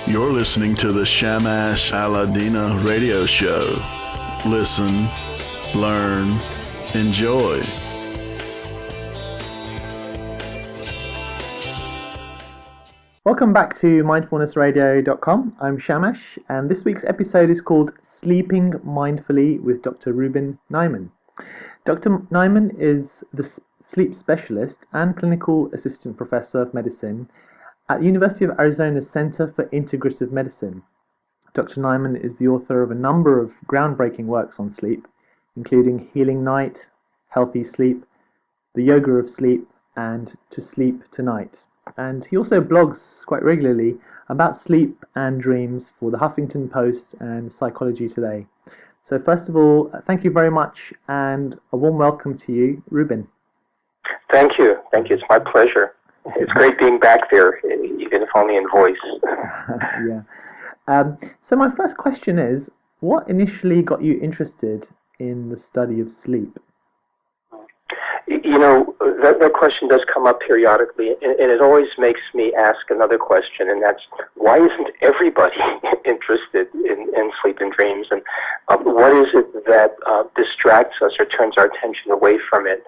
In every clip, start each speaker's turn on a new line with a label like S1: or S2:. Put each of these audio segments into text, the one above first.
S1: You're listening to the Shamash Alidina radio show. Listen, learn, enjoy.
S2: Welcome back to mindfulnessradio.com. I'm Shamash, and this week's episode is called Sleeping Mindfully with Dr. Rubin Naiman. Dr. Naiman is the sleep specialist and clinical assistant professor of medicine at the University of Arizona's Center for Integrative Medicine. Dr. Naiman is the author of a number of groundbreaking works on sleep, including Healing Night, Healthy Sleep, The Yoga of Sleep, and To Sleep Tonight. And he also blogs quite regularly about sleep and dreams for the Huffington Post and Psychology Today. So first of all, thank you very much and a warm welcome to you, Rubin.
S3: Thank you. It's my pleasure. It's great being back there, even if only in voice.
S2: Yeah. So my first question is, what initially got you interested in the study of sleep?
S3: You know, that question does come up periodically, and it always makes me ask another question, and that's, why isn't everybody interested in sleep and dreams, and what is it that distracts us or turns our attention away from it?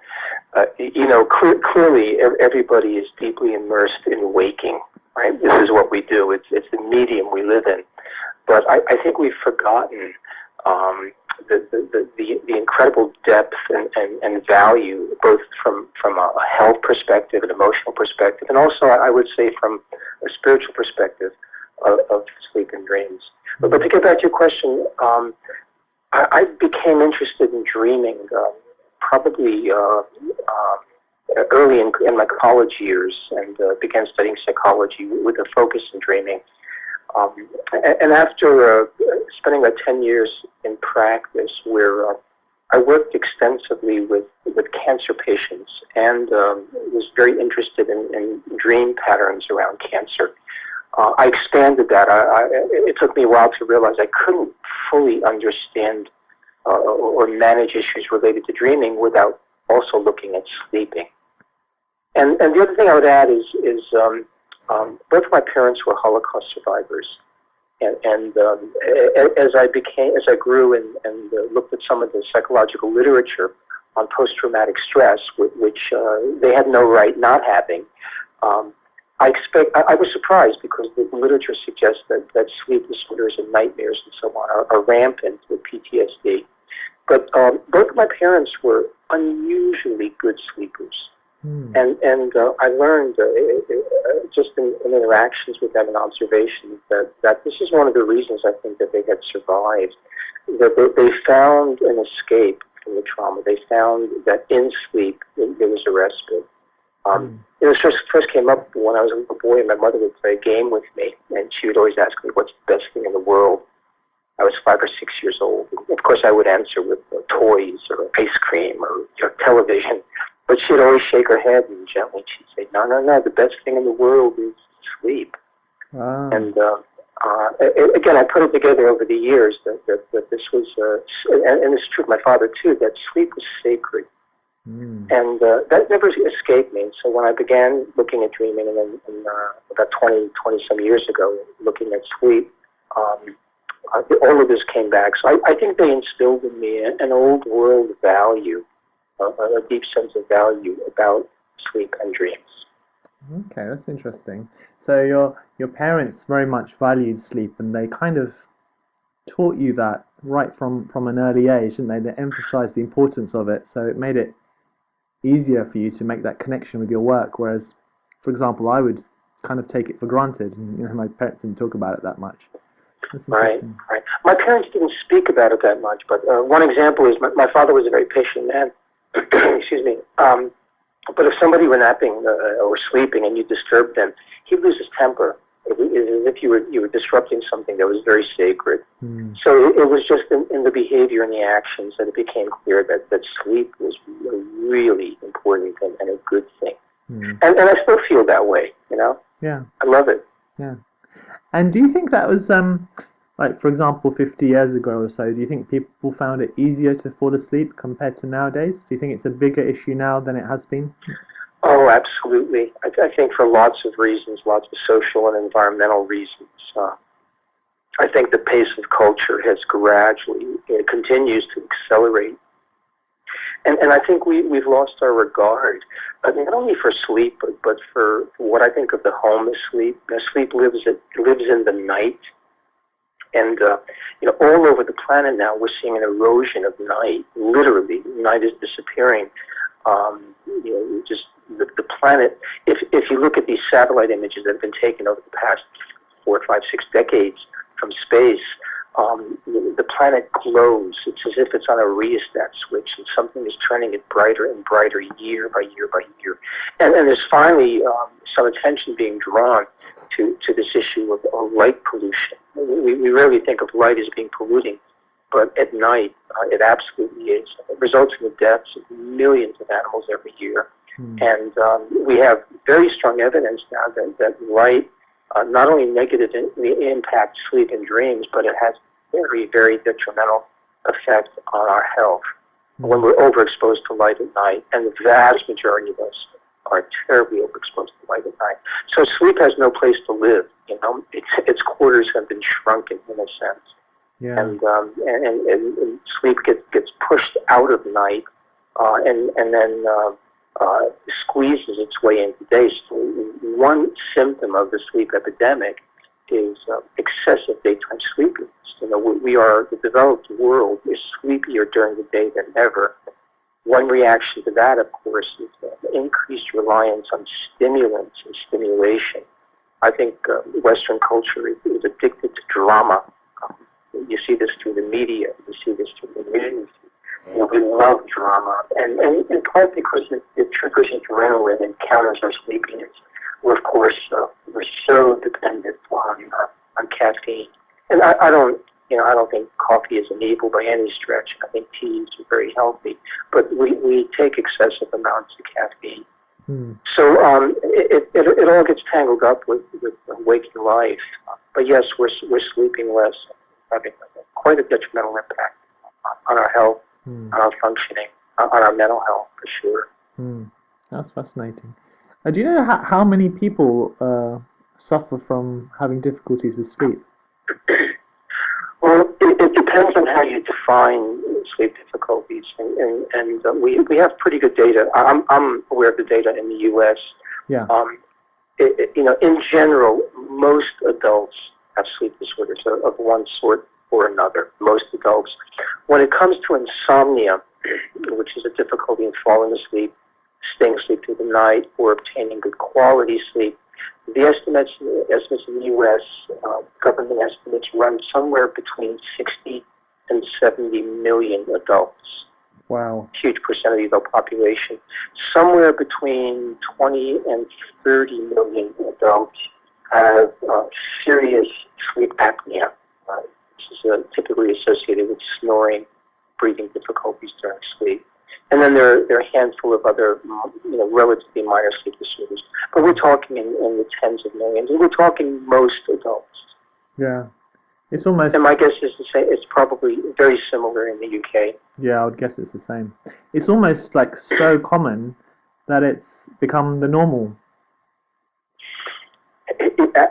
S3: Clearly everybody is deeply immersed in waking, right? This is what we do. It's the medium we live in. But I think we've forgotten the incredible depth and value, both from a health perspective, an emotional perspective, and also, I would say, from a spiritual perspective of sleep and dreams. But to get back to your question, I became interested in dreaming probably early in my college years, and began studying psychology with a focus in dreaming. And after spending about 10 years in practice, where I worked extensively with cancer patients and was very interested in dream patterns around cancer, I expanded that. It took me a while to realize I couldn't fully understand or manage issues related to dreaming without also looking at sleeping. And the other thing I would add is both my parents were Holocaust survivors, and as I grew and looked at some of the psychological literature on post-traumatic stress, which they had no right not having, I was surprised, because the literature suggests that sleep disorders and nightmares and so on are rampant with PTSD. But both of my parents were unusually good sleepers. And I learned just in interactions with them and observations that this is one of the reasons I think that they had survived. That they found an escape from the trauma. They found that in sleep there was a respite. It first came up when I was a little boy, and my mother would play a game with me, and she would always ask me, "What's the best thing in the world?" I was 5 or 6 years old. Of course, I would answer with toys or ice cream or television. But she'd always shake her head, and gently she'd say, no, the best thing in the world is sleep. Wow. And again, I put it together over the years that this was, and it's true of my father too, that sleep was sacred. And that never escaped me. So when I began looking at dreaming, and then about 20 some years ago, looking at sleep, all of this came back. So I think they instilled in me an old world value, a deep sense of value about sleep and dreams.
S2: Okay, that's interesting. So your parents very much valued sleep, and they kind of taught you that right from an early age, didn't they? They emphasized the importance of it, so it made it easier for you to make that connection with your work. Whereas, for example, I would kind of take it for granted, and my parents didn't talk about it that much.
S3: Right. My parents didn't speak about it that much, but one example is my father was a very patient man. Excuse me. But if somebody were napping or sleeping and you disturbed them, he'd lose his temper. It was as if you were disrupting something that was very sacred. So it was just in the behavior and the actions that it became clear that sleep was a really important and a good thing. And I still feel that way,
S2: Yeah.
S3: I love it.
S2: Yeah. And do you think that was, like, for example, 50 years ago or so, do you think people found it easier to fall asleep compared to nowadays? Do you think it's a bigger issue now than it has been?
S3: Oh, absolutely. I think for lots of reasons, lots of social and environmental reasons. I think the pace of culture has gradually, it continues to accelerate. And I think we've lost our regard, not only for sleep, but for what I think of the home as sleep. Sleep lives in the night. And, all over the planet now, we're seeing an erosion of night. Literally, night is disappearing. Just the planet, if you look at these satellite images that have been taken over the past 4, 5, 6 decades from space, the planet glows. It's as if it's on a rheostat switch, and something is turning it brighter and brighter year by year by year. And there's finally some attention being drawn to this issue of light pollution. We rarely think of light as being polluting, but at night it absolutely is. It results in the deaths of millions of animals every year. And we have very strong evidence now that light not only negatively impacts sleep and dreams, but it has very, very detrimental effect on our health when we're overexposed to light at night. And the vast majority of us are terribly overexposed to light at night. So sleep has no place to live. Its quarters have been shrunken in a sense.
S2: Yeah.
S3: And sleep gets pushed out of night, and then squeezes its way into day. So one symptom of the sleep epidemic is excessive daytime sleepiness. The developed world is sleepier during the day than ever. One reaction to that, of course, is increased reliance on stimulants and stimulation. I think Western culture is addicted to drama. You see this through the media. You see this through the news. We love drama, and in part because it triggers adrenaline and counters our sleepiness. We're, of course, we're so dependent on caffeine. And I don't think coffee is an evil by any stretch. I think teas are very healthy, but we take excessive amounts of caffeine. So it all gets tangled up with waking life. But yes, we're sleeping less, having quite a detrimental impact on our health, on our functioning, on our mental health, for sure.
S2: That's fascinating. Do you know how many people suffer from having difficulties with sleep?
S3: Well, it depends on how you define sleep difficulties, and we have pretty good data. I'm aware of the data in the U.S.
S2: Yeah.
S3: In general, most adults have sleep disorders of one sort or another. Most adults. When it comes to insomnia, which is a difficulty in falling asleep, staying asleep through the night, or obtaining good quality sleep, the estimates in the U.S., government estimates, run somewhere between 60 and 70 million adults.
S2: Wow.
S3: Huge percent of the adult population. Somewhere between 20 and 30 million adults have serious sleep apnea. This is typically associated with snoring, breathing difficulties during sleep. And then there are a handful of other, relatively minor sleep disorders. But we're talking in the tens of millions, and we're talking most adults.
S2: Yeah. It's almost...
S3: And my guess is to say it's probably very similar in the UK.
S2: Yeah, I would guess it's the same. It's almost like so common that it's become the normal.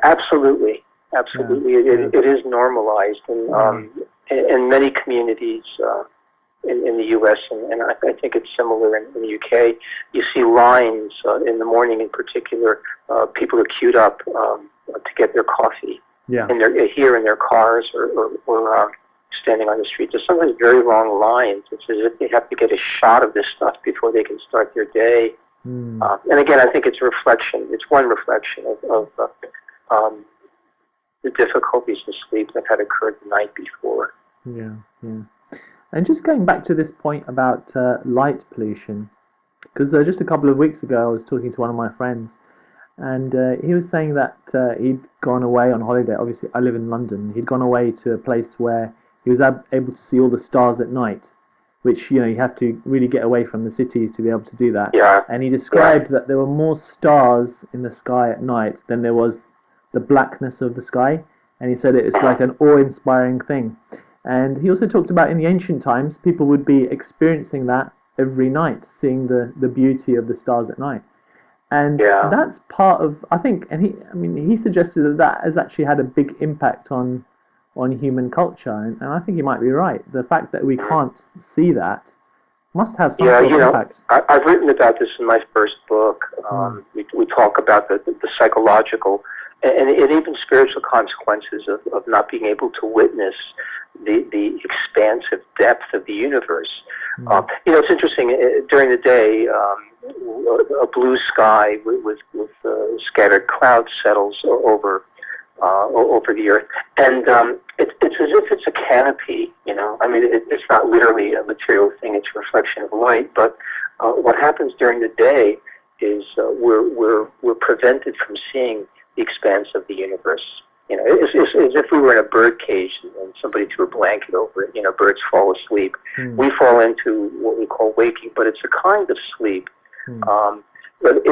S3: Absolutely. Absolutely.
S2: Yeah.
S3: It is normalized. And in many communities in the U.S., and I think it's similar in the UK, you see lines in the morning in particular. People are queued up to get their coffee.
S2: Yeah.
S3: And they're here in their cars or standing on the street. There's sometimes very long lines. It's as if they have to get a shot of this stuff before they can start their day. And again, I think it's a reflection. It's one reflection of the difficulties in sleep that had occurred the night before.
S2: Yeah. And just going back to this point about light pollution, because just a couple of weeks ago I was talking to one of my friends, and he was saying that he'd gone away on holiday. Obviously, I live in London. He'd gone away to a place where he was able to see all the stars at night, which, you have to really get away from the cities to be able to do that.
S3: Yeah.
S2: And he described that there were more stars in the sky at night than there was the blackness of the sky. And he said it was like an awe-inspiring thing. And he also talked about in the ancient times, people would be experiencing that every night, seeing the beauty of the stars at night. And that's part of, I think, and he suggested that has actually had a big impact on on human culture. And I think you might be right. The fact that we can't see that must have some sort of impact.
S3: I've written about this in my first book. We talk about the psychological and even spiritual consequences of not being able to witness the expansive depth of the universe. It's interesting. During the day, a blue sky with scattered clouds settles over the earth, and it's as if it's a canopy. I mean, it's not literally a material thing; it's a reflection of light. But what happens during the day is we're prevented from seeing the expanse of the universe. It's as if we were in a bird cage and somebody threw a blanket over it. Birds fall asleep. We fall into what we call waking, but it's a kind of sleep. But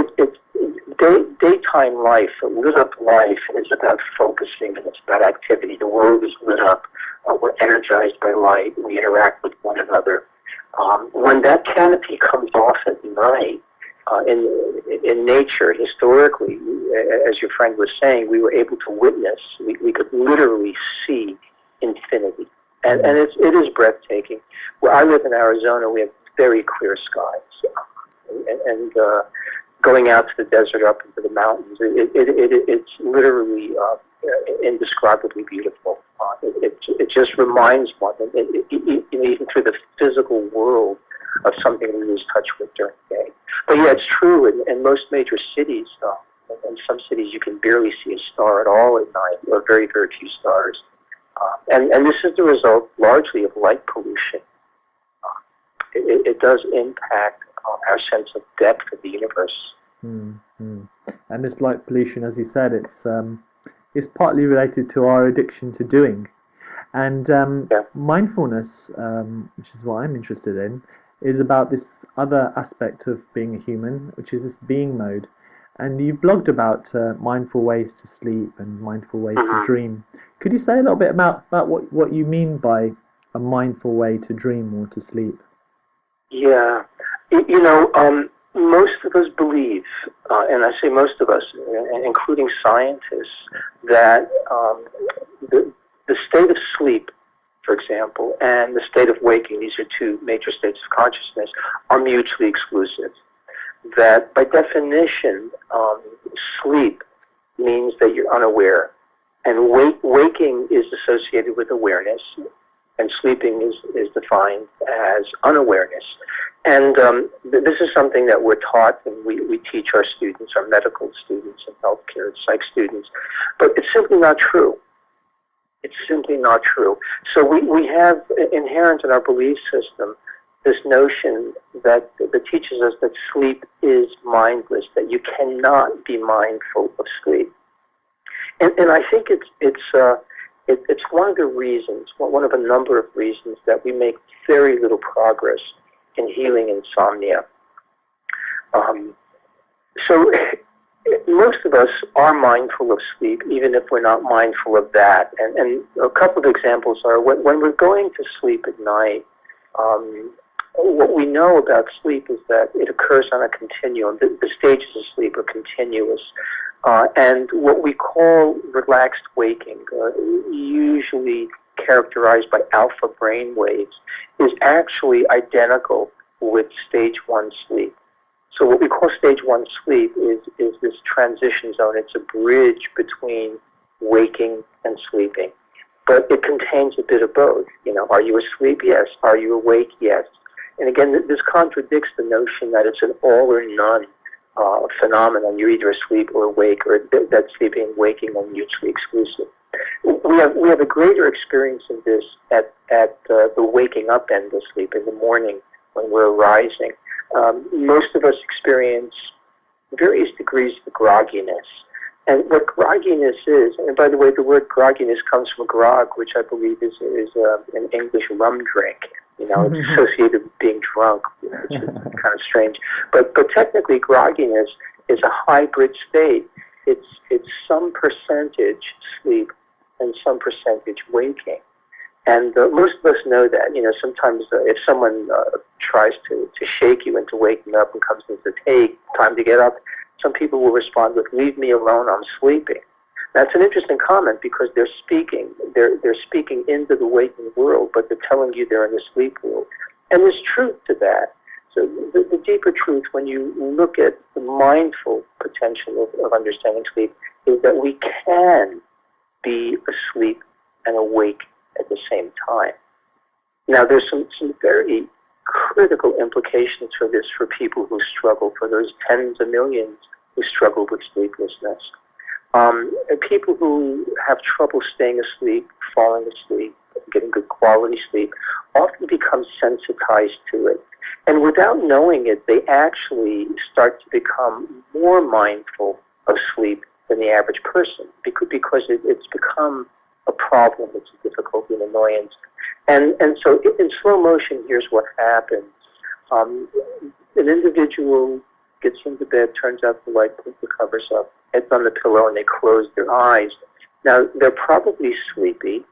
S3: daytime life, lit up life, is about focusing and it's about activity. The world is lit up. We're energized by light. We interact with one another. When that canopy comes off at night, in nature, historically, as your friend was saying, we were able to witness. We could literally see infinity, and it is breathtaking. Where I live in Arizona, we have very clear skies, and going out to the desert, up into the mountains, it's literally indescribably beautiful. It just reminds one, even through the physical world, of something we lose touch with during the day. But yeah, it's true in most major cities. In some cities, you can barely see a star at all at night, or very, very few stars. And this is the result largely of light pollution. It does impact our sense of depth of the universe.
S2: And this light pollution, as you said, it's partly related to our addiction to doing. And mindfulness, which is what I'm interested in, is about this other aspect of being a human, which is this being mode. And you blogged about mindful ways to sleep and mindful ways to dream. Could you say a little bit about what you mean by a mindful way to dream or to sleep? Yeah.
S3: Most of us believe, and I say most of us, including scientists, that the state of sleep, for example, and the state of waking, these are two major states of consciousness, are mutually exclusive. That by definition, sleep means that you're unaware, and waking is associated with awareness, and sleeping is defined as unawareness. And this is something that we're taught, and we teach our students, our medical students and healthcare psych students, but it's simply not true. It's simply not true. So we have inherent in our belief system this notion that teaches us that sleep is mindless, that you cannot be mindful of sleep. And I think it's one of the reasons, one of a number of reasons that we make very little progress in healing insomnia. So most of us are mindful of sleep, even if we're not mindful of that. And a couple of examples are when we're going to sleep at night, what we know about sleep is that it occurs on a continuum. The stages of sleep are continuous. And what we call relaxed waking, usually characterized by alpha brain waves, is actually identical with stage 1 sleep. So what we call stage 1 sleep is this transition zone. It's a bridge between waking and sleeping. But it contains a bit of both. Are you asleep? Yes. Are you awake? Yes. And again, this contradicts the notion that it's an all or none phenomenon. You're either asleep or awake, or that sleeping and waking are mutually exclusive. We have a greater experience of this at the waking up end of sleep, in the morning when we're arising. Most of us experience various degrees of grogginess. And what grogginess is, and by the way, the word grogginess comes from grog, which I believe is an English rum drink. It's associated with being drunk, which is kind of strange. But technically, grogginess is a hybrid state. It's some percentage sleep and some percentage waking. And most of us know that. Sometimes if someone tries to shake you into waking up and comes into time to get up, some people will respond with, "Leave me alone, I'm sleeping." That's an interesting comment because they're speaking into the waking world, but they're telling you they're in the sleep world. And there's truth to that. So the deeper truth, when you look at the mindful potential of understanding sleep, is that we can be asleep and awake at the same time. Now, there's some very critical implications for this for people who struggle, for those tens of millions who struggle with sleeplessness. And people who have trouble staying asleep, falling asleep, getting good quality sleep, often become sensitized to it. And without knowing it, they actually start to become more mindful of sleep than the average person because it's become a problem, it's a difficulty, an annoyance. And so in slow motion, here's what happens. An individual gets into bed, turns out the light, puts the covers up, heads on the pillow, and they close their eyes. Now, they're probably sleepy,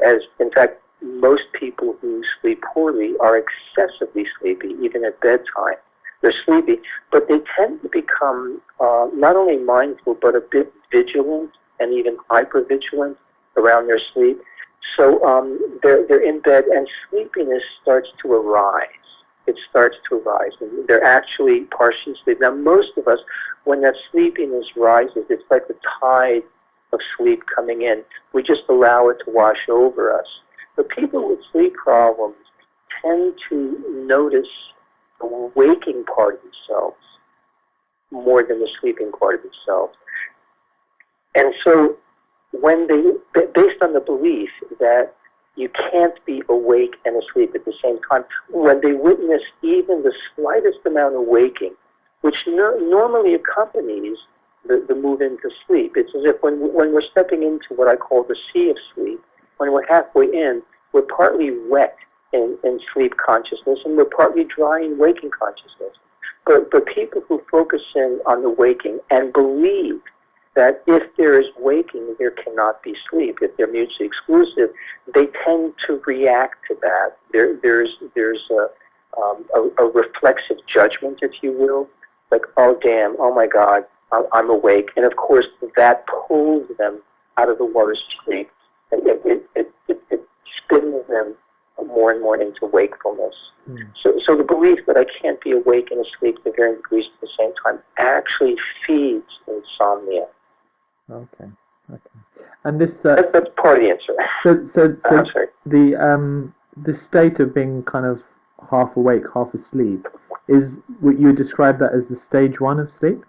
S3: as in fact, most people who sleep poorly are excessively sleepy, even at bedtime. They're sleepy, but they tend to become not only mindful, but a bit vigilant and even hypervigilant around their sleep. So they're in bed, and sleepiness starts to arise. It starts to arise, and they're actually partially asleep. Now, most of us, when that sleepiness rises, it's like the tide of sleep coming in. We just allow it to wash over us. But people with sleep problems tend to notice the waking part of themselves more than the sleeping part of themselves. And so when based on the belief that you can't be awake and asleep at the same time, when they witness even the slightest amount of waking, which normally accompanies the move into sleep, it's as if when we're stepping into what I call the sea of sleep, when we're halfway in, we're partly wet in sleep consciousness, and we're partly dry in waking consciousness. But people who focus in on the waking and believe that if there is waking, there cannot be sleep, if they're mutually exclusive, they tend to react to that. There's a reflexive judgment, if you will, like, oh damn, oh my God, I'm awake. And of course, that pulls them out of the waters of sleep. It spins them more and more into wakefulness. So the belief that I can't be awake and asleep to varying degrees at the same time actually feeds insomnia.
S2: Okay. And this
S3: that's part of the answer.
S2: So
S3: I'm sorry.
S2: The state of being kind of half awake, half asleep, would you describe that as the stage one of sleep?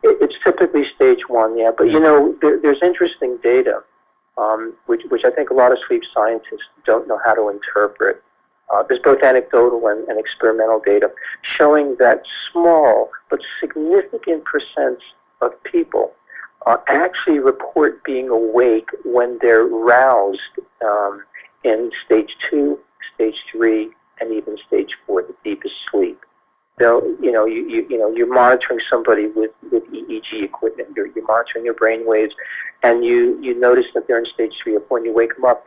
S3: It's typically stage one, yeah. But there's interesting data, which I think a lot of sleep scientists don't know how to interpret. There's both anecdotal and experimental data showing that small but significant percents of people actually report being awake when they're roused in stage 2, stage 3, and even stage 4, the deepest sleep. You're monitoring somebody with EEG equipment. You're monitoring your brain waves, and you notice that they're in stage 3 or 4, and you wake them up.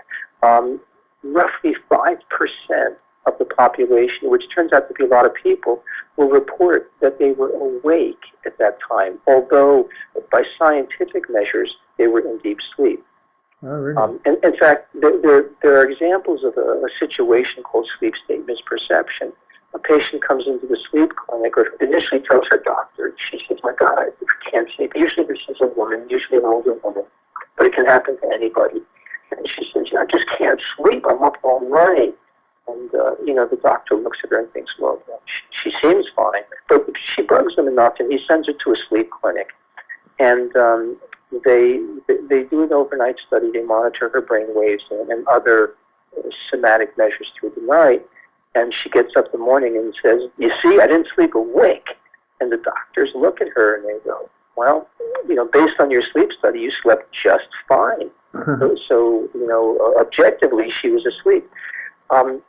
S3: Roughly 5% of the population, which turns out to be a lot of people, will report that they were awake at that time, although by scientific measures they were in deep sleep.
S2: Oh, really?
S3: And in fact, there are examples of a situation called sleep state misperception. A patient comes into the sleep clinic, or initially tells her doctor, she says, my God, I can't sleep. Usually this is a woman, usually an older woman, but it can happen to anybody. And she says, I just can't sleep. I'm up all night. And, the doctor looks at her and thinks, well, she seems fine. But she bugs him enough, and he sends her to a sleep clinic. And they do an overnight study. They monitor her brain waves and other somatic measures through the night. And she gets up in the morning and says, you see, I didn't sleep a wink. And the doctors look at her and they go, well, based on your sleep study, you slept just fine. So, objectively, she was asleep.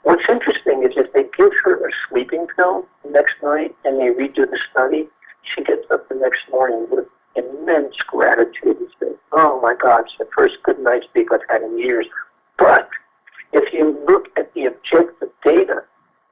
S3: What's interesting is if they give her a sleeping pill the next night and they redo the study, she gets up the next morning with immense gratitude and says, oh my God, it's the first good night's sleep I've had in years. But if you look at the objective data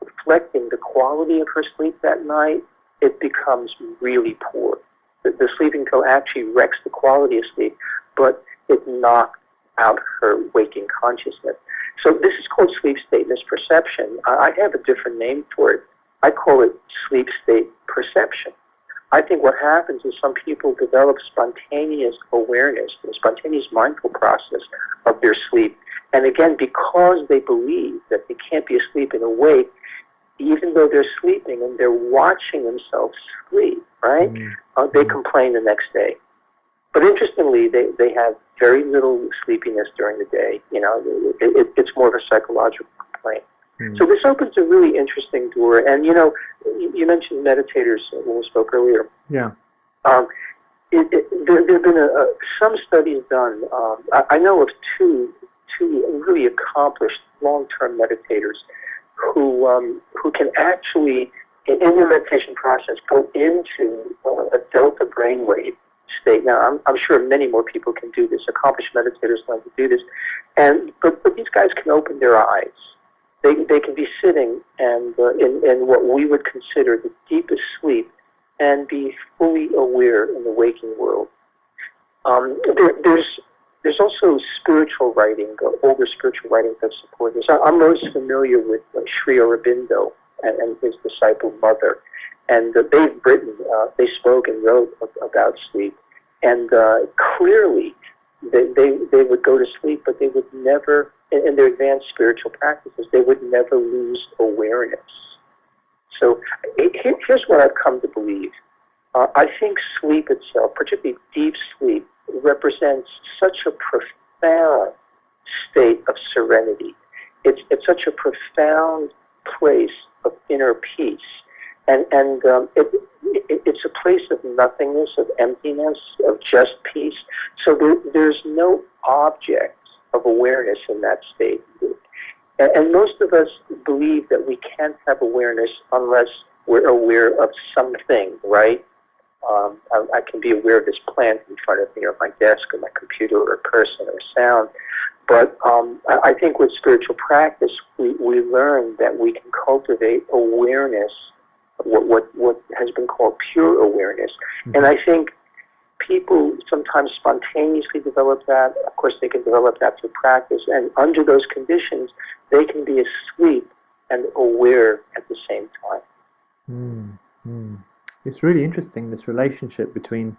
S3: reflecting the quality of her sleep that night, it becomes really poor. The sleeping pill actually wrecks the quality of sleep, but it knocks out her waking consciousness. So this is called sleep state misperception. I have a different name for it. I call it sleep state perception. I think what happens is some people develop spontaneous awareness, a spontaneous mindful process of their sleep. And again, because they believe that they can't be asleep and awake, even though they're sleeping and they're watching themselves sleep, right? They complain the next day. But interestingly, they have very little sleepiness during the day. You know, it's more of a psychological complaint. So this opens a really interesting door. And, you know, you mentioned meditators when we spoke earlier.
S2: Yeah.
S3: There have been some studies done. I know of two really accomplished long-term meditators who can actually, in their meditation process, go into a delta brainwave state. Now, I'm sure many more people can do this. Accomplished meditators learn to do this, but these guys can open their eyes. They can be sitting and in what we would consider the deepest sleep and be fully aware in the waking world. There's also spiritual writing, older spiritual writing that support this. I'm most familiar with Sri Aurobindo and his disciple mother, and they've written, they spoke and wrote about sleep, and clearly they would go to sleep, but they would never, in their advanced spiritual practices, they would never lose awareness. So here's what I've come to believe. I think sleep itself, particularly deep sleep, represents such a profound state of serenity. It's such a profound place of inner peace. And it's a place of nothingness, of emptiness, of just peace. So there's no object of awareness in that state. And most of us believe that we can't have awareness unless we're aware of something, right? I can be aware of this plant in front of me, or my desk, or my computer, or a person, or a sound. But I think with spiritual practice, we learn that we can cultivate awareness, what has been called pure awareness. And I think people sometimes spontaneously develop that. Of course, they can develop that through practice. And under those conditions, they can be asleep and aware at the same time.
S2: It's really interesting, this relationship between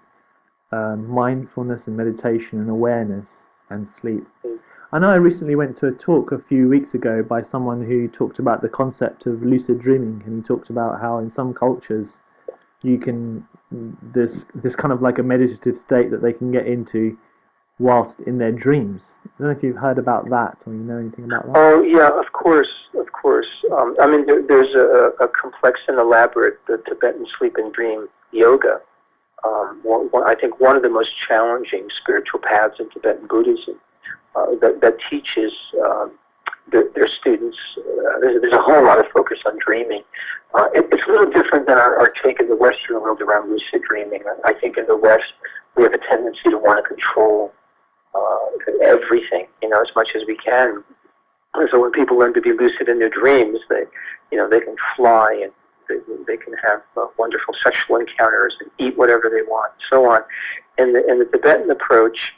S2: mindfulness and meditation and awareness and sleep. I know I recently went to a talk a few weeks ago by someone who talked about the concept of lucid dreaming, and he talked about how in some cultures you can, this kind of like a meditative state that they can get into whilst in their dreams. I don't know if you've heard about that or you know anything about that.
S3: Oh, yeah, of course. I mean, there's a complex and elaborate Tibetan sleep and dream yoga. I think one of the most challenging spiritual paths in Tibetan Buddhism that teaches their students. There's a whole lot of focus on dreaming. It's a little different than our take in the Western world around lucid dreaming. I think in the West we have a tendency to want to control everything, as much as we can. And so when people learn to be lucid in their dreams, they can fly and they can have wonderful sexual encounters and eat whatever they want, and so on. In the Tibetan approach,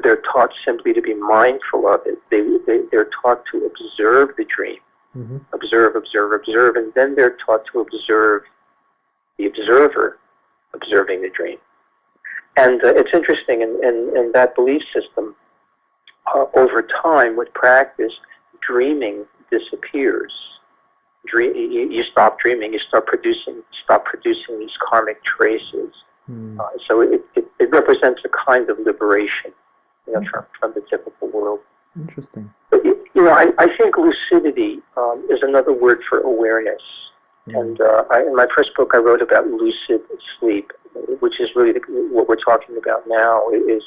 S3: they're taught simply to be mindful of it. They're taught to observe the dream, observe, and then they're taught to observe the observer observing the dream. And it's interesting, in that belief system, over time, with practice, dreaming disappears. You stop dreaming, you stop producing these karmic traces. So it represents a kind of liberation, from the typical world.
S2: Interesting.
S3: But, I think lucidity is another word for awareness. And in my first book, I wrote about lucid sleep, which is really what we're talking about now, is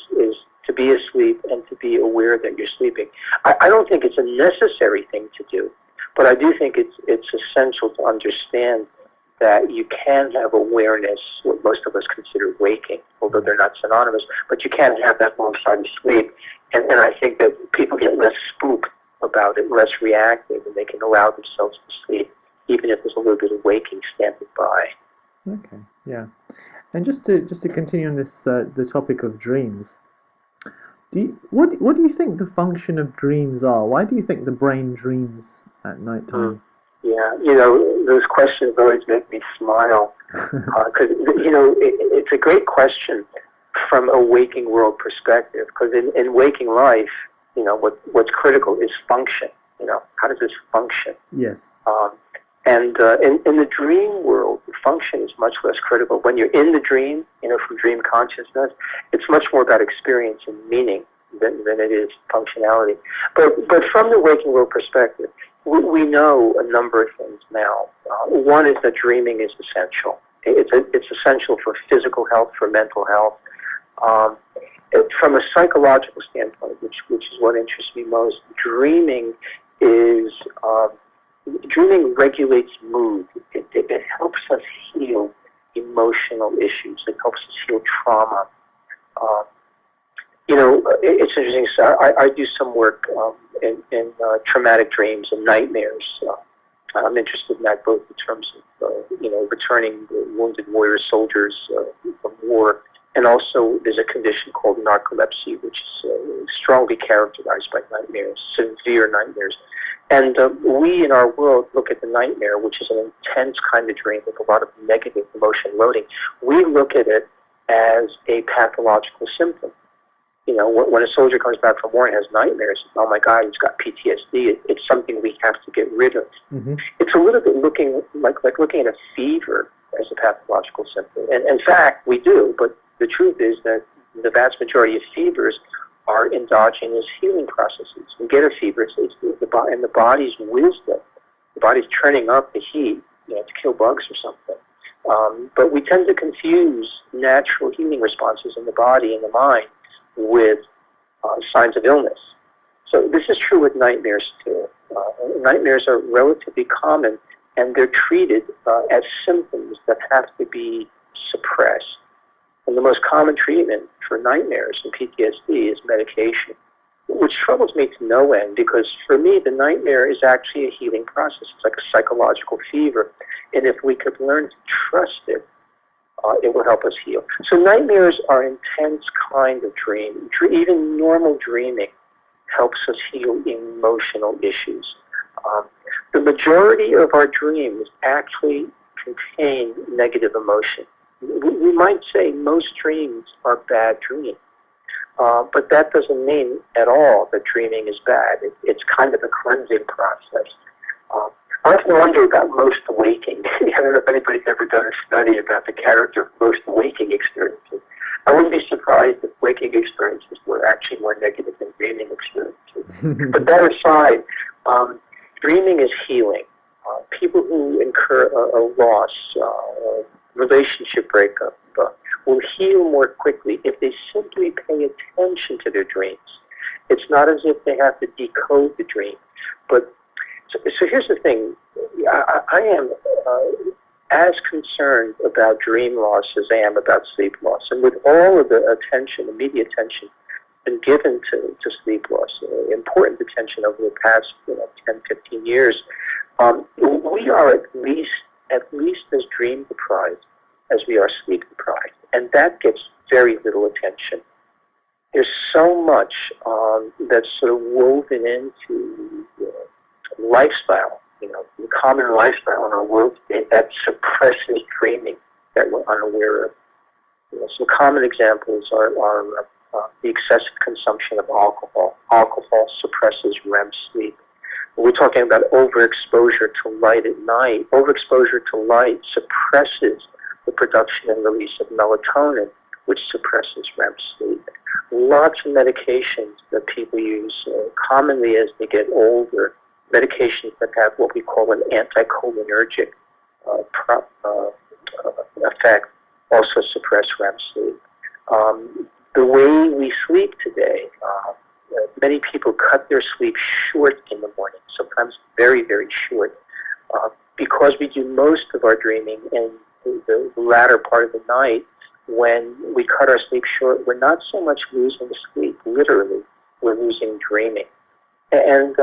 S3: to be asleep and to be aware that you're sleeping. I don't think it's a necessary thing to do, but I do think it's essential to understand that you can have awareness, what most of us consider waking, although they're not synonymous, but you can have that alongside of sleep. And I think that people get less spooked about it, less reactive, and they can allow themselves to sleep, even if there's a little bit of waking standing by.
S2: Okay, yeah. And just to continue on this the topic of dreams, what do you think the function of dreams are? Why do you think the brain dreams at night time?
S3: Yeah, those questions always make me smile because it's a great question from a waking world perspective. Because in waking life, what's critical is function. How does this function?
S2: Yes.
S3: And in the dream world, function is much less critical. When you're in the dream, from dream consciousness, it's much more about experience and meaning than it is functionality. But from the waking world perspective, we know a number of things now. One is that dreaming is essential. It's essential for physical health, for mental health. From a psychological standpoint, which is what interests me most, dreaming regulates mood. It helps us heal emotional issues. It helps us heal trauma. It's interesting. So I do some work in traumatic dreams and nightmares. I'm interested in that both in terms of returning wounded warrior soldiers from war, and also there's a condition called narcolepsy, which is strongly characterized by nightmares, severe nightmares. And we in our world look at the nightmare, which is an intense kind of dream with a lot of negative emotion loading. We look at it as a pathological symptom. When a soldier comes back from war and has nightmares, oh my God, he's got PTSD. It's something we have to get rid of. Mm-hmm. It's a little bit looking at a fever as a pathological symptom. And in fact, we do, but the truth is that the vast majority of fevers are endogenous healing processes. You get a fever, it's the body's wisdom. The body's turning up the heat, to kill bugs or something. But we tend to confuse natural healing responses in the body and the mind with signs of illness. So this is true with nightmares too. Nightmares are relatively common, and they're treated as symptoms that have to be suppressed. And the most common treatment for nightmares and PTSD is medication, which troubles me to no end, because for me the nightmare is actually a healing process. It's like a psychological fever, and if we could learn to trust it, it will help us heal. So nightmares are an intense kind of dream. Even normal dreaming helps us heal emotional issues. The majority of our dreams actually contain negative emotion. We might say most dreams are bad dreams, but that doesn't mean at all that dreaming is bad. It's kind of a cleansing process. I often wonder about most waking. I don't know if anybody's ever done a study about the character of most waking experiences. I wouldn't be surprised if waking experiences were actually more negative than dreaming experiences. But that aside, dreaming is healing. People who incur a loss, relationship breakup, will heal more quickly if they simply pay attention to their dreams. It's not as if they have to decode the dream. But so here's the thing. I am as concerned about dream loss as I am about sleep loss. And with all of the attention, the media attention, been given to sleep loss, important attention over the past 10, 15 years, we are at least as dream deprived as we are sleep deprived, and that gets very little attention. There's so much that's sort of woven into lifestyle, the common lifestyle in our world today that suppresses dreaming that we're unaware of. Some common examples are the excessive consumption of alcohol. Alcohol suppresses REM sleep. We're talking about overexposure to light at night. Overexposure to light suppresses the production and release of melatonin, which suppresses REM sleep. Lots of medications that people use commonly as they get older, medications that have what we call an anticholinergic effect, also suppress REM sleep. The way we sleep today, many people cut their sleep short in the morning, sometimes very, very short, because we do most of our dreaming in the latter part of the night. When we cut our sleep short, we're not so much losing sleep, literally, we're losing dreaming. And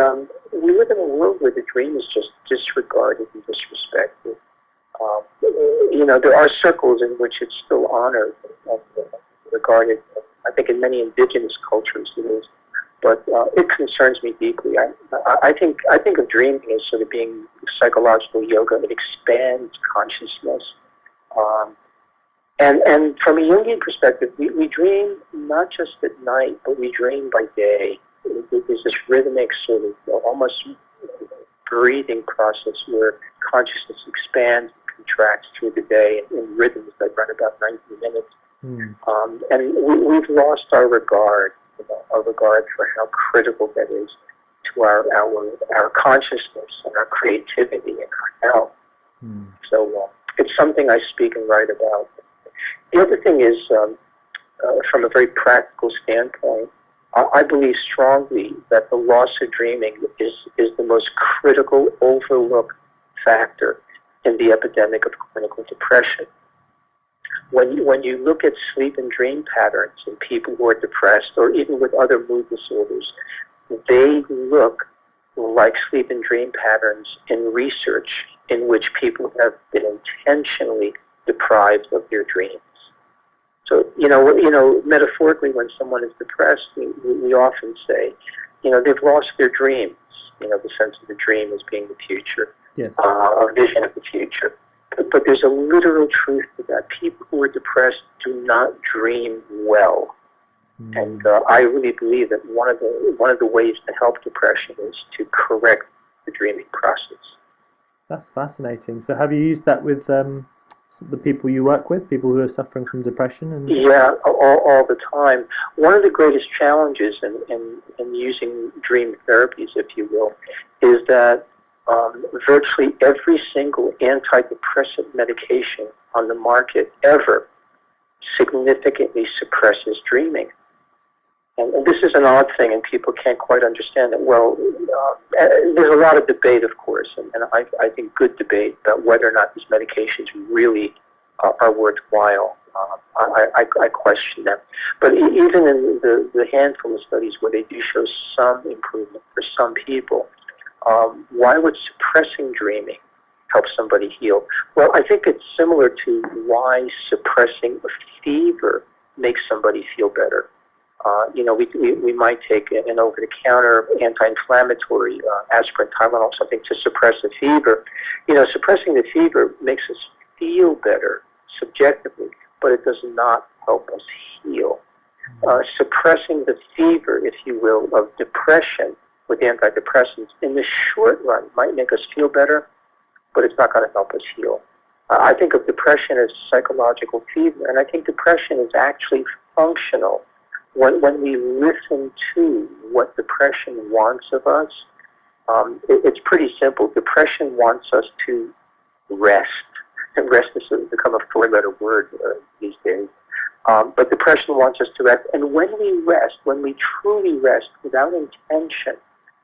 S3: we live in a world where the dream is just disregarded and disrespected. There are circles in which it's still honored and regarded. I think in many indigenous cultures it is, but it concerns me deeply. I think of dreaming as sort of being psychological yoga. It expands consciousness, and from a Jungian perspective, we dream not just at night, but we dream by day. There's this rhythmic sort of almost breathing process where consciousness expands and contracts through the day in rhythms that run about 90 minutes. And we've lost our regard for how critical that is to our consciousness and our creativity and our health. So it's something I speak and write about. The other thing is, from a very practical standpoint, I believe strongly that the loss of dreaming is the most critical, overlooked factor in the epidemic of clinical depression. When you look at sleep and dream patterns in people who are depressed, or even with other mood disorders, they look like sleep and dream patterns in research in which people have been intentionally deprived of their dreams. So, metaphorically, when someone is depressed, we often say, they've lost their dreams, the sense of the dream as being the future,
S2: yes.
S3: A vision of the future. But there's a literal truth to that. People who are depressed do not dream well. And I really believe that one of the ways to help depression is to correct the dreaming process.
S2: That's fascinating. So have you used that with the people you work with, people who are suffering from depression?
S3: Yeah, all the time. One of the greatest challenges in using dream therapies, if you will, is that virtually every single antidepressant medication on the market ever significantly suppresses dreaming. And this is an odd thing, and people can't quite understand it. Well, there's a lot of debate, of course, and I think good debate about whether or not these medications really are worthwhile. I question them. But even in the handful of studies where they do show some improvement for some people, why would suppressing dreaming help somebody heal? Well, I think it's similar to why suppressing a fever makes somebody feel better. We might take an over-the-counter anti-inflammatory, aspirin, Tylenol, something to suppress a fever. Suppressing the fever makes us feel better subjectively, but it does not help us heal. Suppressing the fever, if you will, of depression with antidepressants in the short run might make us feel better, but it's not going to help us heal. I think of depression as psychological fever, and I think depression is actually functional. When we listen to what depression wants of us, it's pretty simple. Depression wants us to rest. And rest has become a four-letter word these days. But depression wants us to rest. And when we truly rest without intention,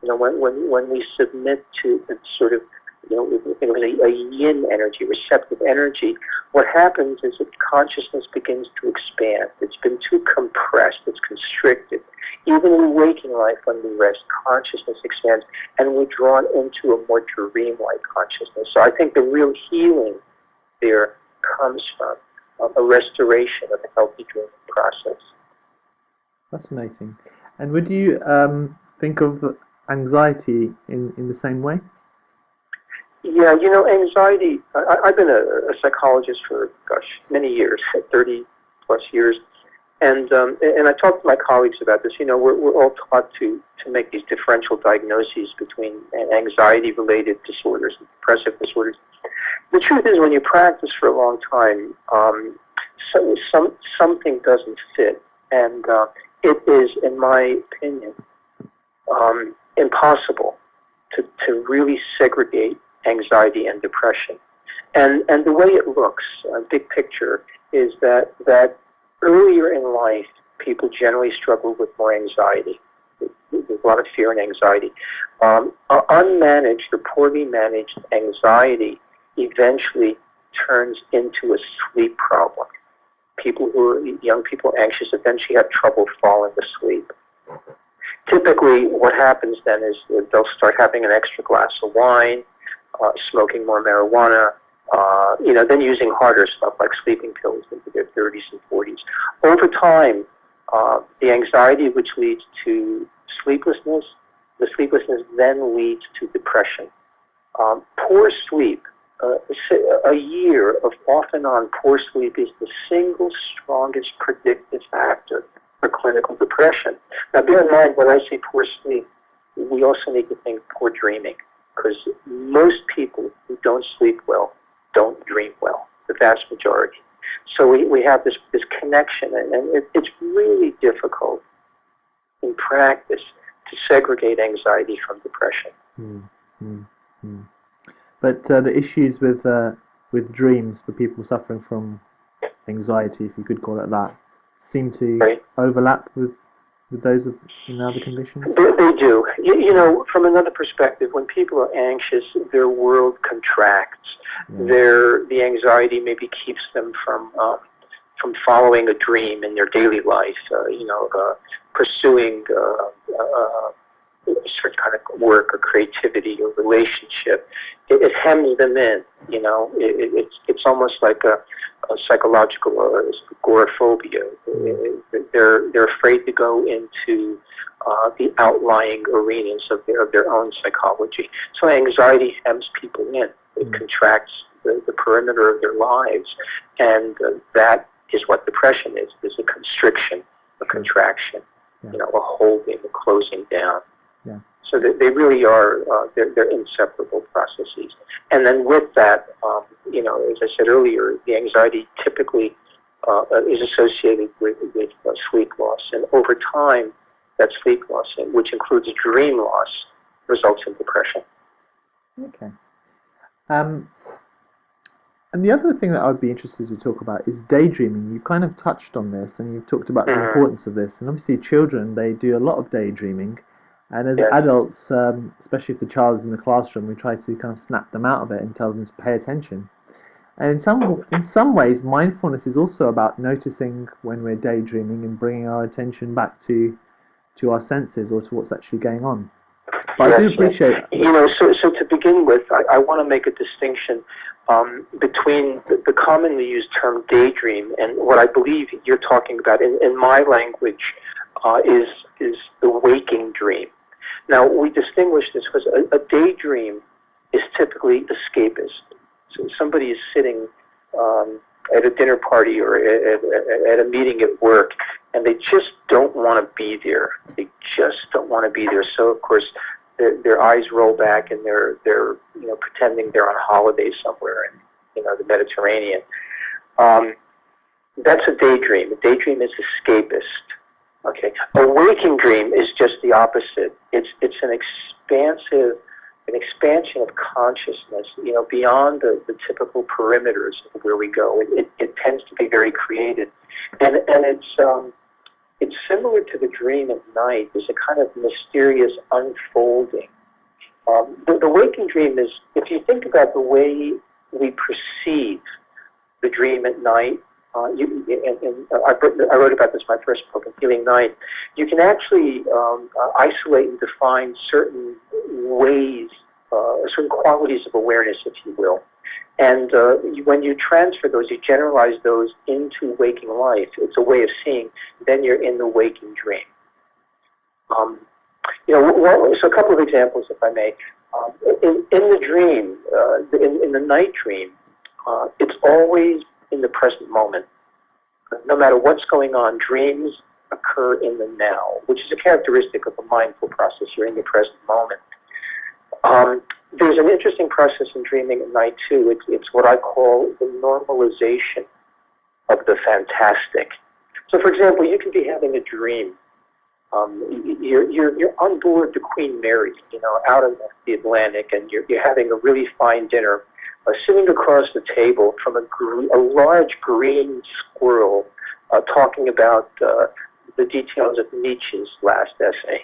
S3: when we submit to the sort of, a yin energy, receptive energy, what happens is that consciousness begins to expand. It's been too compressed, it's constricted. Even in waking life, when we rest, consciousness expands, and we're drawn into a more dreamlike consciousness. So I think the real healing there comes from a restoration of the healthy dreaming process.
S2: Fascinating. And would you think of anxiety in the same way?
S3: Yeah, anxiety, I've been a psychologist for, many years, 30 plus years, and I talk to my colleagues about this. We're all taught to make these differential diagnoses between anxiety-related disorders and depressive disorders. The truth is, when you practice for a long time, something doesn't fit, and it is, in my opinion, impossible to really segregate anxiety and depression. And the way it looks, big picture, is that earlier in life, people generally struggle with more anxiety. There's a lot of fear and anxiety. Unmanaged or poorly managed anxiety eventually turns into a sleep problem. Young people anxious eventually have trouble falling asleep. Typically, what happens then is they'll start having an extra glass of wine, smoking more marijuana, then using harder stuff like sleeping pills into their 30s and 40s. Over time, the anxiety which leads to sleeplessness, the sleeplessness then leads to depression. Poor sleep, a year of off and on poor sleep is the single strongest predictive factor for clinical depression. Now bear in mind, when I say poor sleep, we also need to think poor dreaming, because most people who don't sleep well don't dream well, the vast majority. So we have this connection, and it's really difficult in practice to segregate anxiety from depression.
S2: But the issues with dreams for people suffering from anxiety, if you could call it that, seem to overlap with those in other conditions?
S3: They do. From another perspective, when people are anxious, their world contracts. The anxiety maybe keeps them from following a dream in their daily life, pursuing a certain kind of work or creativity or relationship. It hems them in. It's almost like a psychological agoraphobia. They're afraid to go into the outlying arenas of their own psychology. So anxiety hems people in. It contracts the perimeter of their lives, and that is what depression is. There's a constriction, a contraction, a holding, a closing down.
S2: Yeah.
S3: So they really are, they're inseparable processes. And then with that, as I said earlier, the anxiety typically is associated with sleep loss. And over time, that sleep loss, which includes dream loss, results in depression.
S2: Okay. And the other thing that I would be interested to talk about is daydreaming. You've kind of touched on this, and you've talked about the importance of this. And obviously children, they do a lot of daydreaming. And as adults, especially if the child is in the classroom, we try to kind of snap them out of it and tell them to pay attention. And in some ways, mindfulness is also about noticing when we're daydreaming and bringing our attention back to our senses or to what's actually going on. But I do appreciate...
S3: So to begin with, I want to make a distinction between the commonly used term daydream and what I believe you're talking about in my language is the waking dream. Now, we distinguish this because a daydream is typically escapist. So somebody is sitting at a dinner party or at a meeting at work, and they just don't want to be there. They just don't want to be there. So, of course, their eyes roll back, and they're pretending they're on holiday somewhere in the Mediterranean. That's a daydream. A daydream is escapist. Okay. A waking dream is just the opposite. It's an expansion of consciousness, beyond the typical perimeters of where we go. It tends to be very creative, and it's similar to the dream at night. There's a kind of mysterious unfolding. The waking dream is, if you think about the way we perceive the dream at night. I wrote about this in my first book, Healing Night. You can actually isolate and define certain ways, certain qualities of awareness, if you will. And when you transfer those, you generalize those into waking life. It's a way of seeing. Then you're in the waking dream. So a couple of examples, if I may. In the dream, in the night dream, it's always in the present moment. No matter what's going on, dreams occur in the now, which is a characteristic of a mindful process. You're in the present moment. There's an interesting process in dreaming at night, too. It's what I call the normalization of the fantastic. So, for example, you can be having a dream. You're on board the Queen Mary, out in the Atlantic, and you're having a really fine dinner. Sitting across the table from a large green squirrel talking about the details of Nietzsche's last essay.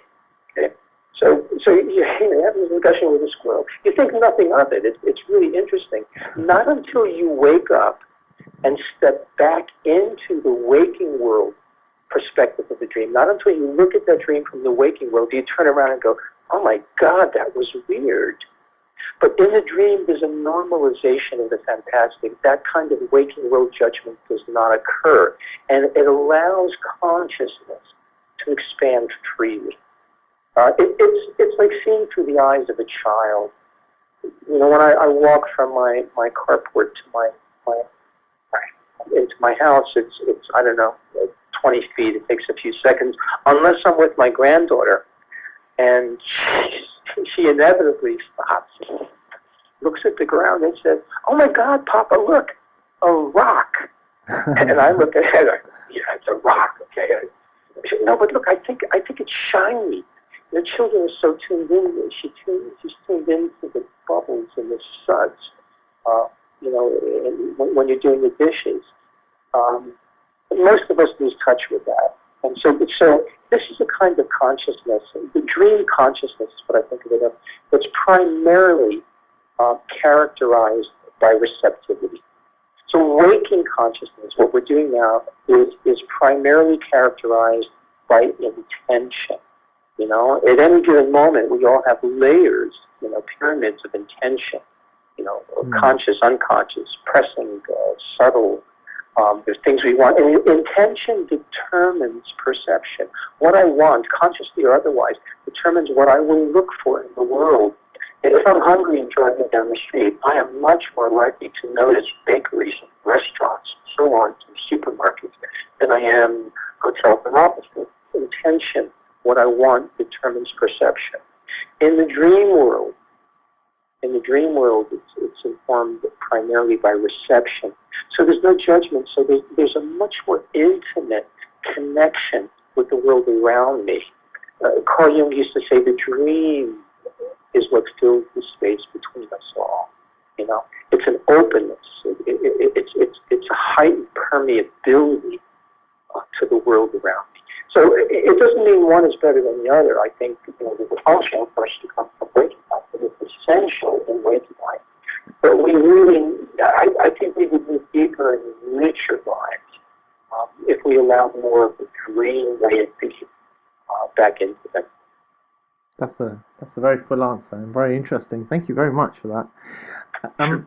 S3: Okay, so you're having a discussion with a squirrel. You think nothing of it. It's really interesting. Not until you wake up and step back into the waking world perspective of the dream, not until you look at that dream from the waking world, do you turn around and go, oh my God, that was weird. But in a dream, there's a normalization of the fantastic. That kind of waking world judgment does not occur, and it allows consciousness to expand freely. It's like seeing through the eyes of a child. You know, when I walk from my carport to my into my house, it's I don't know, 20 feet. It takes a few seconds, unless I'm with my granddaughter, and she inevitably stops, looks at the ground, and says, "Oh my God, Papa, look, a rock." And I look at her. Yeah, it's a rock. Okay. She said, "No, but look, I think it's shiny." The children are so tuned in. She's tuned into the bubbles and the suds. You know, when you're doing the dishes. Most of us lose touch with that. And so this is a kind of consciousness. The dream consciousness is what I think of it as. It's primarily characterized by receptivity. So waking consciousness, what we're doing now, is primarily characterized by intention. You know, at any given moment, we all have layers, you know, pyramids of intention. You know, conscious, unconscious, pressing, subtle. There's things we want. And intention determines perception. What I want, consciously or otherwise, determines what I will look for in the world. And if I'm hungry and driving down the street, I am much more likely to notice bakeries, restaurants, and so on, and supermarkets, than I am hotels and offices. Intention, what I want, determines perception. In the dream world, it's informed primarily by reception. So there's no judgment. So there's a much more intimate connection with the world around me. Carl Jung used to say the dream is what fills the space between us all. You know, it's an openness. It's a heightened permeability to the world around me. So it doesn't mean one is better than the other. I think, you know, the function for us to come from waking life is essential in waking life. But we really, I think we would move deeper and richer lives if we allowed more of the dream way of thinking back into them.
S2: That's a very full answer and very interesting. Thank you very much for that.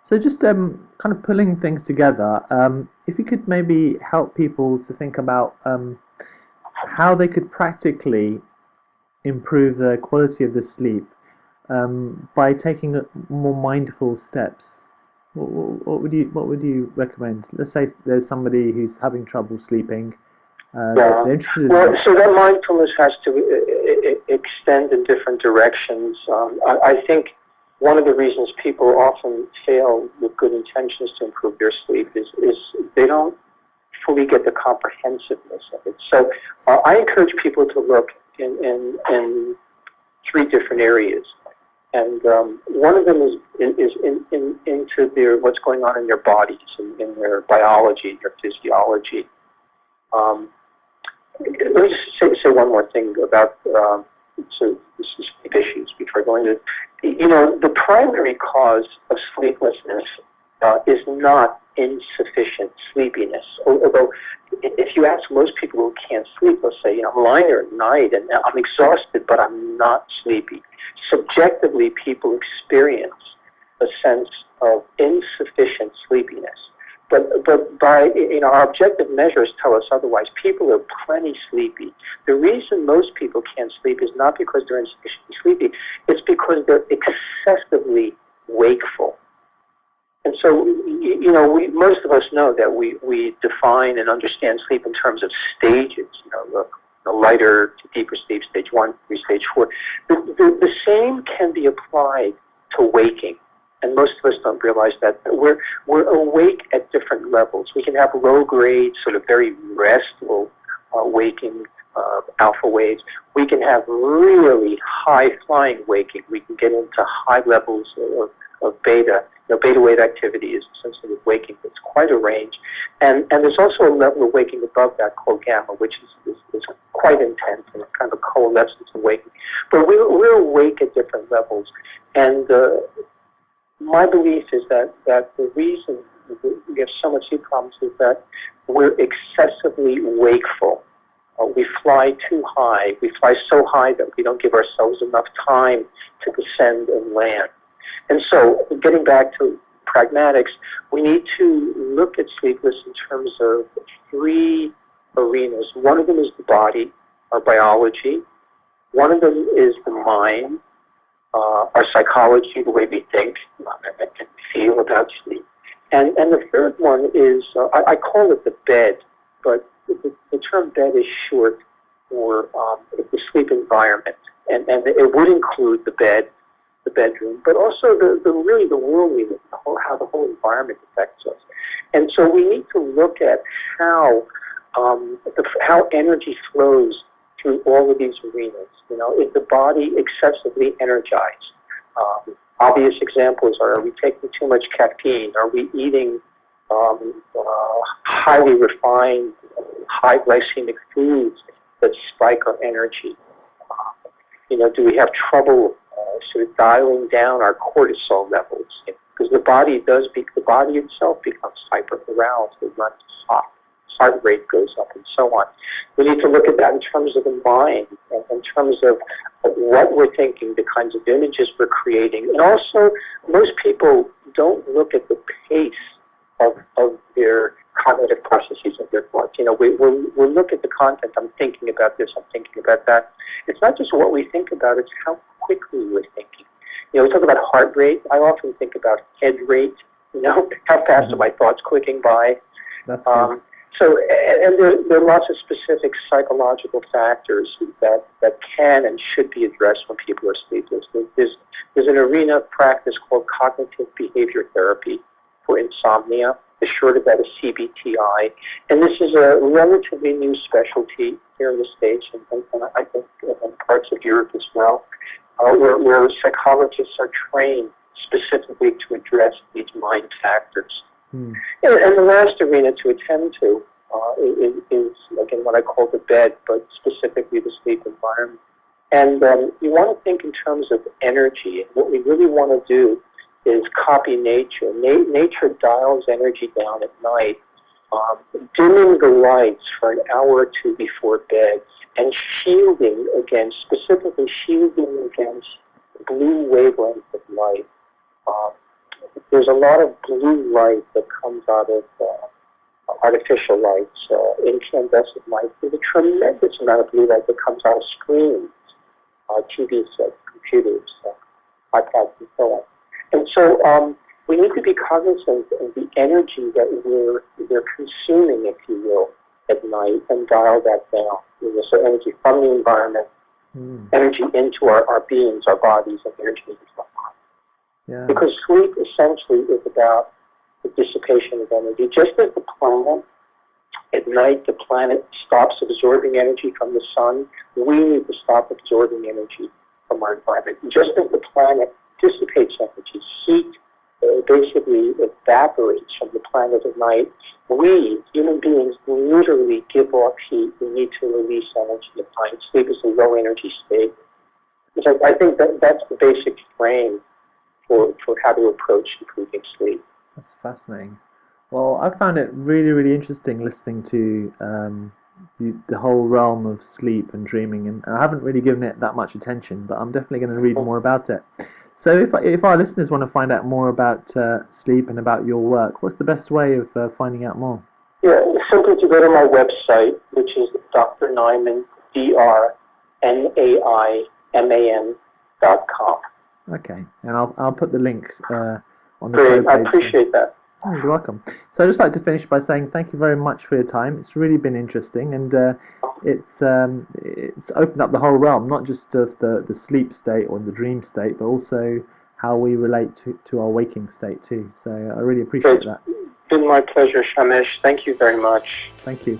S2: So just kind of pulling things together, if you could maybe help people to think about how they could practically improve the quality of the sleep by taking more mindful steps. What would you recommend? Let's say there's somebody who's having trouble sleeping. They're interested in
S3: so that mindfulness has to extend in different directions. I think one of the reasons people often fail with good intentions to improve their sleep is they don't fully get the comprehensiveness of it. So I encourage people to look in three different areas. And one of them is into what's going on in their bodies, in their biology, their physiology. Let me just say one more thing about sleep issues before going to. You know, the primary cause of sleeplessness is not insufficient sleepiness. Although, if you ask most people who can't sleep, they'll say, you know, I'm lying there at night and I'm exhausted, but I'm not sleepy. Subjectively, people experience a sense of insufficient sleepiness. But by, you know, our objective measures tell us otherwise. People are plenty sleepy. The reason most people can't sleep is not because they're insufficiently sleepy. It's because they're excessively wakeful. And so, you know, most of us know that we define and understand sleep in terms of stages. You know, the lighter to deeper sleep, stage 1 through stage 4. The same can be applied to waking. And most of us don't realize that we're awake at different levels. We can have low-grade, sort of very restful waking alpha waves. We can have really high-flying waking. We can get into high levels of beta. You know, beta wave activity is associated with waking. It's quite a range. And there's also a level of waking above that called gamma, which is quite intense and kind of a coalescence of waking. But we're awake at different levels. And my belief is that the reason we have so much sleep problems is that we're excessively wakeful. We fly too high. We fly so high that we don't give ourselves enough time to descend and land. And so, getting back to pragmatics, we need to look at sleepless in terms of three arenas. One of them is the body, our biology. One of them is the mind, our psychology, the way we think and feel about sleep. And the third one is, I call it the bed, but the term bed is short for the sleep environment. And it would include the bed, the bedroom, but also really the world we live in, how the whole environment affects us. And so we need to look at how energy flows through all of these arenas. Is the body excessively energized? Obvious examples are we taking too much caffeine? Are we eating highly refined, high glycemic foods that spike our energy? Do we have trouble sort of dialing down our cortisol levels? Because the body itself becomes hyper-aroused. It runs hot. Heart rate goes up and so on. We need to look at that in terms of the mind, and in terms of what we're thinking, the kinds of images we're creating. And also, most people don't look at the pace of their cognitive processes of their thoughts. We'll look at the content. I'm thinking about this, I'm thinking about that. It's not just what we think about, it's how quickly we're thinking. We talk about heart rate. I often think about head rate. How fast are my thoughts clicking by?
S2: That's good.
S3: So, and there are lots of specific psychological factors that can and should be addressed when people are sleepless. There's an arena of practice called cognitive behavior therapy for insomnia. The short of that is CBTI. And this is a relatively new specialty here in the States, and I think in parts of Europe as well, where psychologists are trained specifically to address these mind factors. And the last arena to attend to is, again, what I call the bed, but specifically the sleep environment. And you want to think in terms of energy. And what we really want to do is copy nature. Nature dials energy down at night, dimming the lights for an hour or two before bed, and shielding, again, specifically shielding against blue wavelengths of light. There's a lot of blue light that comes out of artificial lights, incandescent light. There's a tremendous amount of blue light that comes out of screens, TV sets, computers, iPads, and so on. And so we need to be cognizant of the energy that we're consuming, if you will, at night, and dial that down. So energy from the environment, energy into our beings, our bodies, and energy into our minds.
S2: Yeah.
S3: Because sleep essentially is about the dissipation of energy. Just as the planet, at night, the planet stops absorbing energy from the sun, we need to stop absorbing energy from our environment. Just as the planet dissipates energy, heat basically evaporates from the planet at night, we, human beings, literally give off heat. We need to release energy at night. Sleep is a low energy state. So I think that's the basic frame for how to approach improving sleep.
S2: That's fascinating. Well, I found it really, really interesting listening to the whole realm of sleep and dreaming, and I haven't really given it that much attention, but I'm definitely going to read more about it. So if our listeners want to find out more about sleep and about your work, what's the best way of finding out more?
S3: Yeah, simply to go to my website, which is Dr. Naiman, DrNaiman.com.
S2: Okay, and I'll put the links on the
S3: Great,
S2: show page.
S3: I appreciate that.
S2: Oh, you're welcome. So I'd just like to finish by saying thank you very much for your time. It's really been interesting, and it's opened up the whole realm, not just of the sleep state or the dream state, but also how we relate to our waking state too. So I really appreciate that.
S3: It's been my pleasure, Shamesh. Thank you very much.
S2: Thank you.